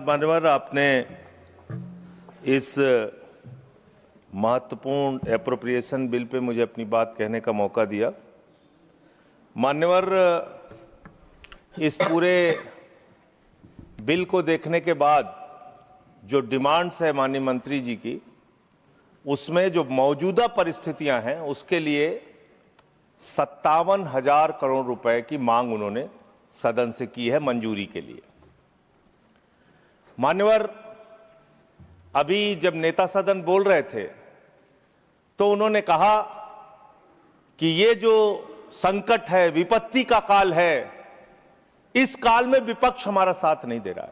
मान्यवर, आपने इस महत्वपूर्ण एप्रोप्रिएशन बिल पे मुझे अपनी बात कहने का मौका दिया। मान्यवर, इस पूरे बिल को देखने के बाद जो डिमांड्स है माननीय मंत्री जी की, उसमें जो मौजूदा परिस्थितियां हैं उसके लिए 57,000 करोड़ रुपए की मांग उन्होंने सदन से की है मंजूरी के लिए। मान्यवर, अभी जब नेता सदन बोल रहे थे तो उन्होंने कहा कि ये जो संकट है, विपत्ति का काल है, इस काल में विपक्ष हमारा साथ नहीं दे रहा है।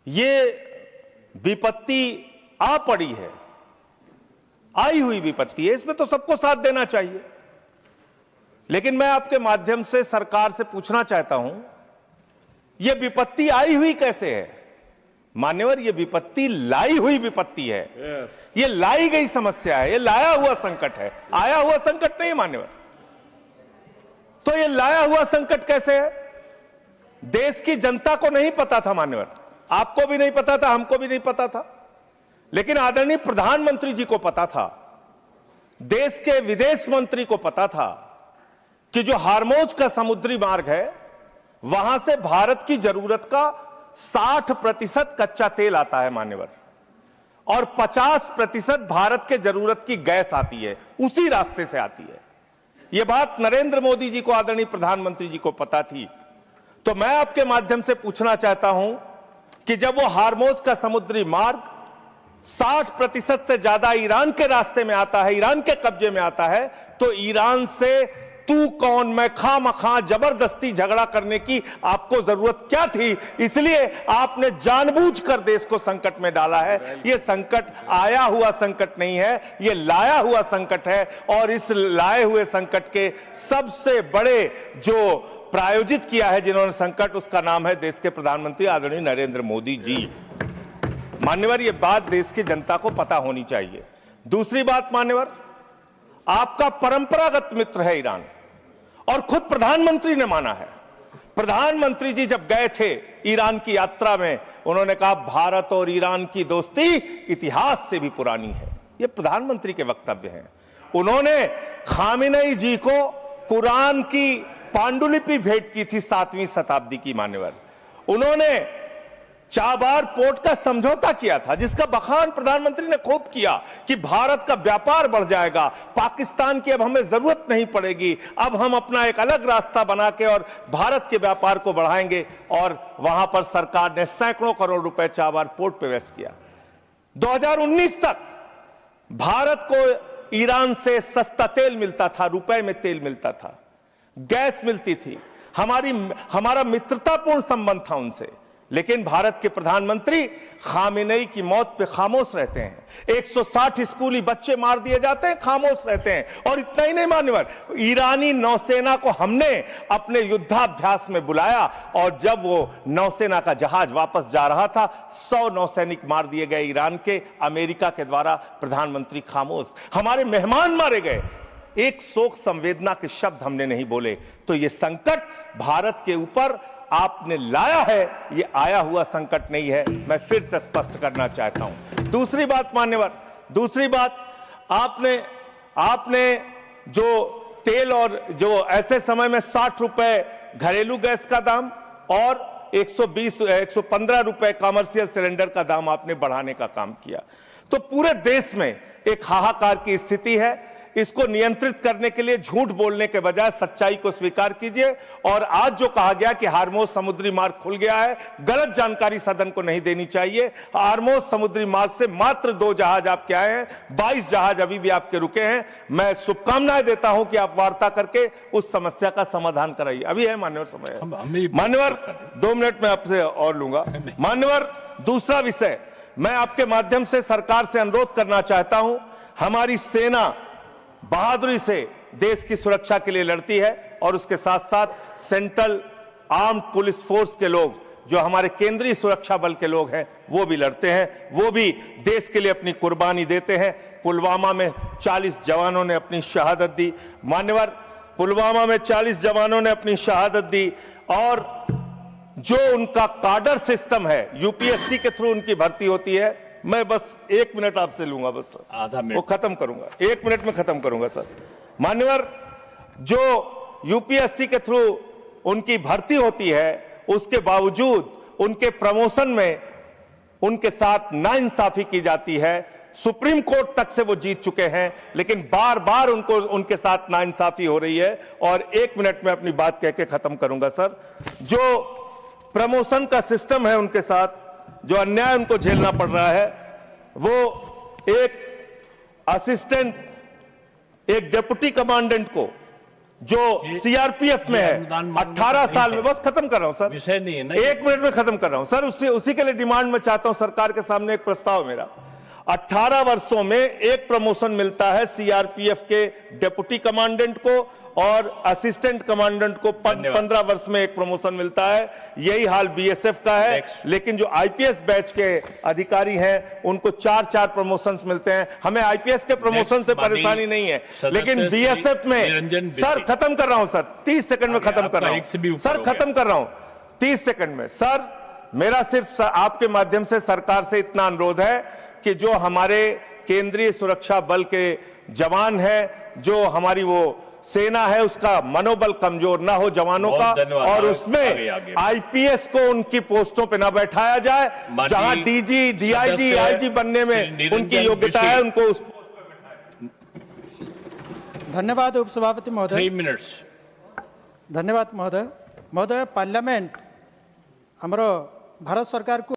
ये विपत्ति आ पड़ी है, आई हुई विपत्ति है, इसमें तो सबको साथ देना चाहिए। लेकिन मैं आपके माध्यम से सरकार से पूछना चाहता हूं, यह विपत्ति आई हुई कैसे है? मान्यवर, यह विपत्ति लाई हुई विपत्ति है। यह लाई गई समस्या है, यह लाया हुआ संकट है, आया हुआ संकट नहीं मान्यवर। तो यह लाया हुआ संकट कैसे है? देश की जनता को नहीं पता था मान्यवर, आपको भी नहीं पता था, हमको भी नहीं पता था, लेकिन आदरणीय प्रधानमंत्री जी को पता था, देश के विदेश मंत्री को पता था कि जो हार्मोज का समुद्री मार्ग है, वहां से भारत की जरूरत का 60% कच्चा तेल आता है मान्यवर, और 50% भारत के जरूरत की गैस आती है, उसी रास्ते से आती है। यह बात नरेंद्र मोदी जी को, आदरणीय प्रधानमंत्री जी को पता थी। तो मैं आपके माध्यम से पूछना चाहता हूं कि जब वो हार्मोज का समुद्री मार्ग 60% से ज्यादा ईरान के रास्ते में आता है, ईरान के कब्जे में आता है, तो ईरान से तू कौन मैं खामखा जबरदस्ती झगड़ा करने की आपको जरूरत क्या थी? इसलिए आपने जानबूझकर देश को संकट में डाला है। यह संकट आया हुआ संकट नहीं है, यह लाया हुआ संकट है, और इस लाए हुए संकट के सबसे बड़े जो प्रायोजित किया है जिन्होंने संकट, उसका नाम है देश के प्रधानमंत्री आदरणीय नरेंद्र मोदी जी। मान्यवर, यह बात देश की जनता को पता होनी चाहिए। दूसरी बात मान्यवर, आपका परंपरागत मित्र है ईरान, और खुद प्रधानमंत्री ने माना है। प्रधानमंत्री जी जब गए थे ईरान की यात्रा में, उन्होंने कहा भारत और ईरान की दोस्ती इतिहास से भी पुरानी है। यह प्रधानमंत्री के वक्तव्य हैं। उन्होंने खामेनेई जी को कुरान की पांडुलिपि भेंट की थी 7वीं शताब्दी की मान्यवर। उन्होंने चाबार पोर्ट का समझौता किया था, जिसका बखान प्रधानमंत्री ने खूब किया कि भारत का व्यापार बढ़ जाएगा, पाकिस्तान की अब हमें जरूरत नहीं पड़ेगी, अब हम अपना एक अलग रास्ता बना के और भारत के व्यापार को बढ़ाएंगे। और वहां पर सरकार ने सैकड़ों करोड़ रुपए चाबार पोर्ट पे वेस्ट किया। 2019 तक भारत को ईरान से सस्ता तेल मिलता था, रुपए में तेल मिलता था, गैस मिलती थी, हमारा मित्रतापूर्ण संबंध था उनसे। लेकिन भारत के प्रधानमंत्री खामेनेई की मौत पे खामोश रहते हैं। 160 स्कूली बच्चे मार दिए जाते हैं, खामोश रहते हैं। और इतना ही नहीं मान्यवर, ईरानी नौसेना को हमने अपने युद्धाभ्यास में बुलाया, और जब वो नौसेना का जहाज वापस जा रहा था, 100 नौसैनिक मार दिए गए ईरान के, अमेरिका के द्वारा। प्रधानमंत्री खामोश। हमारे मेहमान मारे गए, एक शोक संवेदना के शब्द हमने नहीं बोले। तो ये संकट भारत के ऊपर आपने लाया है, ये आया हुआ संकट नहीं है, मैं फिर से स्पष्ट करना चाहता हूं। दूसरी बात मान्यवर, दूसरी बात, आपने जो तेल और जो ऐसे समय में 60 रुपए घरेलू गैस का दाम और 115 रुपए कमर्शियल सिलेंडर का दाम आपने बढ़ाने का काम किया। तो पूरे देश में एक हाहाकार की स्थिति है। इसको नियंत्रित करने के लिए झूठ बोलने के बजाय सच्चाई को स्वीकार कीजिए। और आज जो कहा गया कि हार्मोज समुद्री मार्ग खुल गया है, गलत जानकारी सदन को नहीं देनी चाहिए। हार्मोज समुद्री मार्ग से मात्र 2 जहाज आपके आए हैं, 22 जहाज अभी भी आपके रुके हैं। मैं शुभकामनाएं देता हूं कि आप वार्ता करके उस समस्या का समाधान कराइए। अभी है मान्यवर समय है। मान्यवर, 2 मिनट में आपसे और लूंगा। मान्यवर, दूसरा विषय, मैं आपके माध्यम से सरकार से अनुरोध करना चाहता हूं। हमारी सेना बहादुरी से देश की सुरक्षा के लिए लड़ती है, और उसके साथ साथ सेंट्रल आर्म्ड पुलिस फोर्स के लोग, जो हमारे केंद्रीय सुरक्षा बल के लोग हैं, वो भी लड़ते हैं, वो भी देश के लिए अपनी कुर्बानी देते हैं। पुलवामा में 40 जवानों ने अपनी शहादत दी मान्यवर, पुलवामा में 40 जवानों ने अपनी शहादत दी। और जो उनका काडर सिस्टम है, यूपीएससी के थ्रू उनकी भर्ती होती है। मैं बस 1 मिनट आपसे लूंगा, बस सर, आधा मिनट, वो खत्म करूंगा, 1 मिनट में खत्म करूंगा सर। मान्यवर, जो यूपीएससी के थ्रू उनकी भर्ती होती है, उसके बावजूद उनके प्रमोशन में उनके साथ नाइंसाफी की जाती है। सुप्रीम कोर्ट तक से वो जीत चुके हैं, लेकिन बार बार उनको उनके साथ नाइंसाफी हो रही है। और 1 मिनट में अपनी बात कह के खत्म करूंगा सर। जो प्रमोशन का सिस्टम है उनके साथ, जो अन्याय उनको झेलना पड़ रहा है, वो एक असिस्टेंट, एक डिप्टी कमांडेंट को जो सीआरपीएफ में है, 18 साल में, बस खत्म कर रहा हूं सर, विषय नहीं है ना, 1 मिनट में खत्म कर रहा हूं सर। उसी के लिए डिमांड में चाहता हूं, सरकार के सामने एक प्रस्ताव मेरा। 18 वर्षों में एक प्रमोशन मिलता है सीआरपीएफ के डिप्टी कमांडेंट को, और असिस्टेंट कमांडेंट को 15 वर्ष में एक प्रमोशन मिलता है। यही हाल बीएसएफ का है। लेकिन जो आईपीएस बैच के अधिकारी हैं, उनको 4-4 प्रमोशंस मिलते हैं। हमें आईपीएस के प्रमोशन से परेशानी नहीं है, लेकिन बीएसएफ में, सर खत्म कर रहा हूं सर, 30 सेकंड में खत्म कर रहा हूं सर, खत्म कर रहा हूं 30 सेकंड में सर। मेरा सिर्फ आपके माध्यम से सरकार से इतना अनुरोध है कि जो हमारे केंद्रीय सुरक्षा बल के जवान हैं, जो हमारी वो सेना है, उसका मनोबल कमजोर ना हो जवानों का, और उसमें आईपीएस को उनकी पोस्टों पे ना बैठाया जाए। जहां डीजी, डीआईजी, आईजी बनने में उनकी योग्यता है, उनको उस पोस्ट पे बैठाया। धन्यवाद उपसभापति महोदय। 3 मिनट्स। धन्यवाद महोदय। महोदय, पार्लियामेंट हमरो भारत सरकार को